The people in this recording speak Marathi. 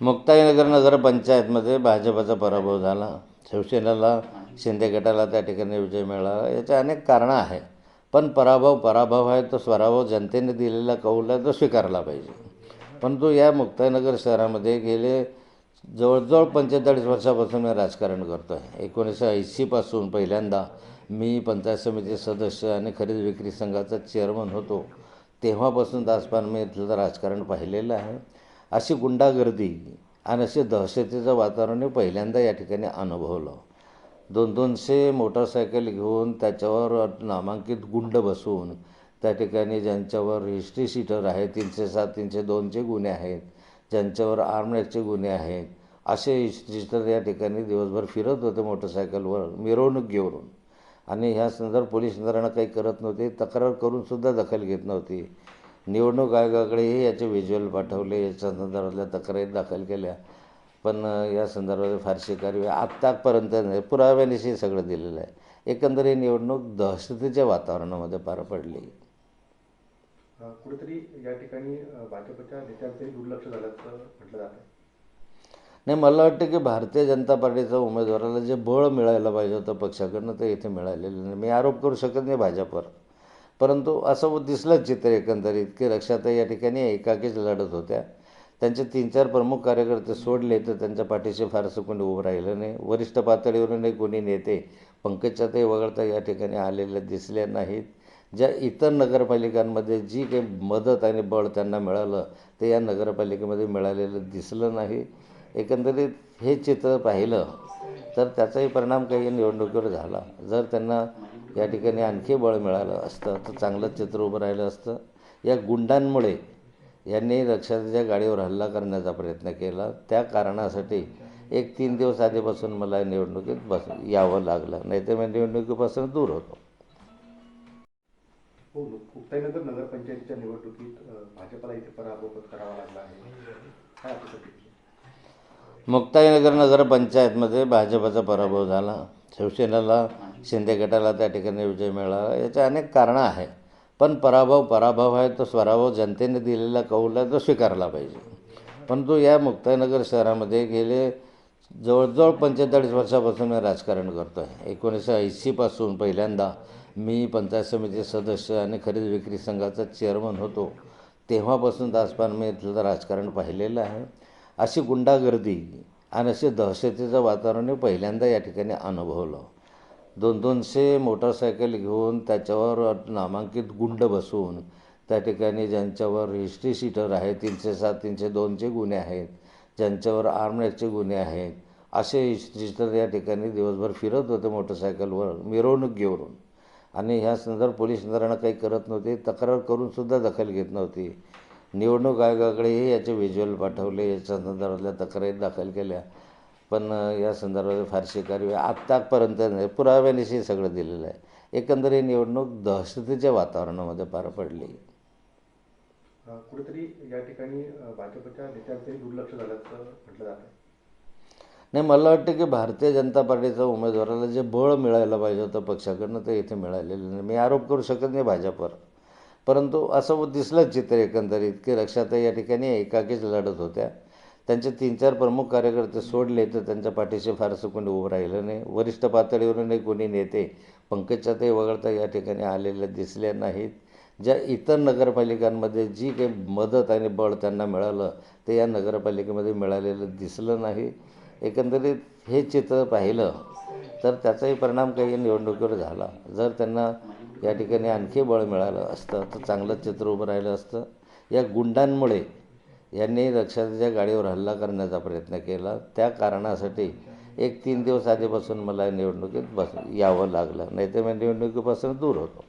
मुक्ताईनगर नगरपंचायतमध्ये भाजपचा पराभव झाला. शिवसेनेला, शिंदे गटाला त्या ठिकाणी विजय मिळाला. याचे अनेक कारणं आहेत, पण पराभव आहे तो स्वराभव. जनतेने दिलेला कौल आहे तो स्वीकारला पाहिजे. परंतु या मुक्ताईनगर शहरामध्ये गेले जवळजवळ 45 वर्षापासून मी राजकारण करतो आहे. 1980पासून पहिल्यांदा मी पंचायत समिती सदस्य आणि खरेदी विक्री संघाचा चेअरमन होतो. तेव्हापासून दासपान मी इथलं राजकारण पाहिलेलं आहे. अशी गुंडागर्दी आणि असे दहशतीचं वातावरण मी पहिल्यांदा या ठिकाणी अनुभवलं. 200 मोटरसायकल घेऊन त्याच्यावर नामांकित गुंड बसून त्या ठिकाणी ज्यांच्यावर हिस्ट्री शीटर आहे, 307, 302चे गुन्हे आहेत, ज्यांच्यावर आर्म ॲक्टचे गुन्हे आहेत, असे हिस्ट्री शीटर या ठिकाणी दिवसभर फिरत होते मोटरसायकलवर मिरवणूक घेऊन. आणि ह्या संदर्भात पोलीस यंत्रणा काही करत नव्हती, तक्रार करूनसुद्धा दखल घेत नव्हती. निवडणूक आयोगाकडेही याचे व्हिज्युअल पाठवले, याच्या संदर्भातल्या तक्रारी दाखल केल्या, पण या संदर्भात फारशी कारवाई आत्तापर्यंत नाही. पुराव्यानिशी सगळं दिलेलं आहे. एकंदर ही निवडणूक दहशतीच्या वातावरणामध्ये पार पडली. कुठेतरी या ठिकाणी भाजपच्या नेत्यांचंही दुर्लक्ष झाल्याचं म्हटलं जातं. नाही, मला वाटतं की भारतीय जनता पार्टीच्या उमेदवाराला जे बळ मिळायला पाहिजे होतं पक्षाकडनं ते इथे मिळालेलं नाही. मी आरोप करू शकत नाही भाजपवर, परंतु असं दिसलं चित्र एकंदरीत की रक्षाताई या ठिकाणी एकाकीच लढत होत्या. त्यांचे 3-4 प्रमुख कार्यकर्ते सोडले तर त्यांच्या पाठीशी फारसं कोणी उभं राहिलं नाही. वरिष्ठ पातळीवरूनही कोणी नेते पंकजाताई वगळता या ठिकाणी आलेले दिसले नाहीत. ज्या इतर नगरपालिकांमध्ये जी काही मदत आणि बळ त्यांना मिळालं ते या नगरपालिकेमध्ये मिळालेलं दिसलं नाही. एकंदरीत हे चित्र पाहिलं तर त्याचाही परिणाम काही निवडणुकीवर झाला. जर त्यांना या ठिकाणी आणखी बळ मिळालं असतं तर चांगलं चित्र उभं राहिलं असतं. या गुंडांमुळे यांनी रक्षाताईच्या गाडीवर हल्ला करण्याचा प्रयत्न केला. त्या कारणासाठी 3 दिवस आधीपासून मला निवडणुकीत यावं लागलं, नाही तर मी निवडणुकीपासून दूर होतो. हो, मुक्ताईनगर नगरपंचायतीच्या निवडणुकीत भाजपला इथे पराभव करावा लागला आहे. काय आपली? मुक्ताईनगर नगरपंचायतमध्ये भाजपचा पराभव झाला. शिवसेनेला, शिंदे गटाला त्या ठिकाणी विजय मिळाला. याचे अनेक कारणं आहेत, पण पराभव आहे तो स्वराभव. जनतेने दिलेला कौल आहे तो स्वीकारला पाहिजे. परंतु या मुक्ताईनगर शहरामध्ये गेले जवळजवळ 45 वर्षापासून मी राजकारण करतो आहे. 1980पासून पहिल्यांदा मी पंचायत समिती सदस्य आणि खरेदी विक्री संघाचा चेअरमन होतो. तेव्हापासून दासपान मी इथलं राजकारण पाहिलेलं आहे. अशी गुंडागर्दी आणि असे दहशतीचं वातावरण मी पहिल्यांदा या ठिकाणी अनुभवलं. 200 मोटरसायकल घेऊन त्याच्यावर नामांकित गुंड बसून त्या ठिकाणी ज्यांच्यावर हिस्ट्री शीटर आहे, 307, 302चे गुन्हे आहेत, ज्यांच्यावर आर्म ॲक्टचे गुन्हे आहेत, असे हिस्ट्री शीटर या ठिकाणी दिवसभर फिरत होते मोटरसायकलवर मिरवणूक घेऊन. आणि ह्या संदर्भात पोलीस यंत्रणा काही करत नव्हती, तक्रार करूनसुद्धा दखल घेत नव्हती. निवडणूक आयोगाकडेही याचे व्हिज्युअल पाठवले, याच्या संदर्भातल्या तक्रारी दाखल केल्या, पण या संदर्भात फारशी कारवाई आत्तापर्यंत नाही. पुराव्यानिशी सगळं दिलेलं आहे. एकंदर ही निवडणूक दहशतीच्या वातावरणामध्ये पार पडली. कुठेतरी या ठिकाणी भाजपच्या नेत्यांचंही दुर्लक्ष झाल्याचं म्हटलं जातं. नाही, मला वाटतं की भारतीय जनता पार्टीच्या उमेदवाराला जे बळ मिळायला पाहिजे होतं पक्षाकडनं ते इथे मिळालेलं नाही. मी आरोप करू शकत नाही भाजपवर, परंतु असं दिसलं चित्र एकंदरीत की रक्षाताई या ठिकाणी एकाकीच लढत होत्या. त्यांचे 3-4 प्रमुख कार्यकर्ते सोडले तर त्यांच्या पाठीशी फारसं कोणी उभं राहिलं नाही. वरिष्ठ पातळीवरूनही कोणी नेते पंकजाताई वगळता या ठिकाणी आलेले दिसले नाहीत. ज्या इतर नगरपालिकांमध्ये जी काही मदत आणि बळ त्यांना मिळालं ते या नगरपालिकेमध्ये मिळालेलं दिसलं नाही. एकंदरीत हे चित्र पाहिलं तर त्याचाही परिणाम काही निवडणुकीवर झाला. जर त्यांना या ठिकाणी आणखी बळ मिळालं असतं तर चांगलं चित्र उभं राहिलं असतं. या गुंडांमुळे यांनी रक्षाताईच्या गाडीवर हल्ला करण्याचा प्रयत्न केला. त्या कारणासाठी 3 दिवस आधीपासून मला निवडणुकीत यावं लागलं, नाही तर मी निवडणुकीपासून दूर होतो.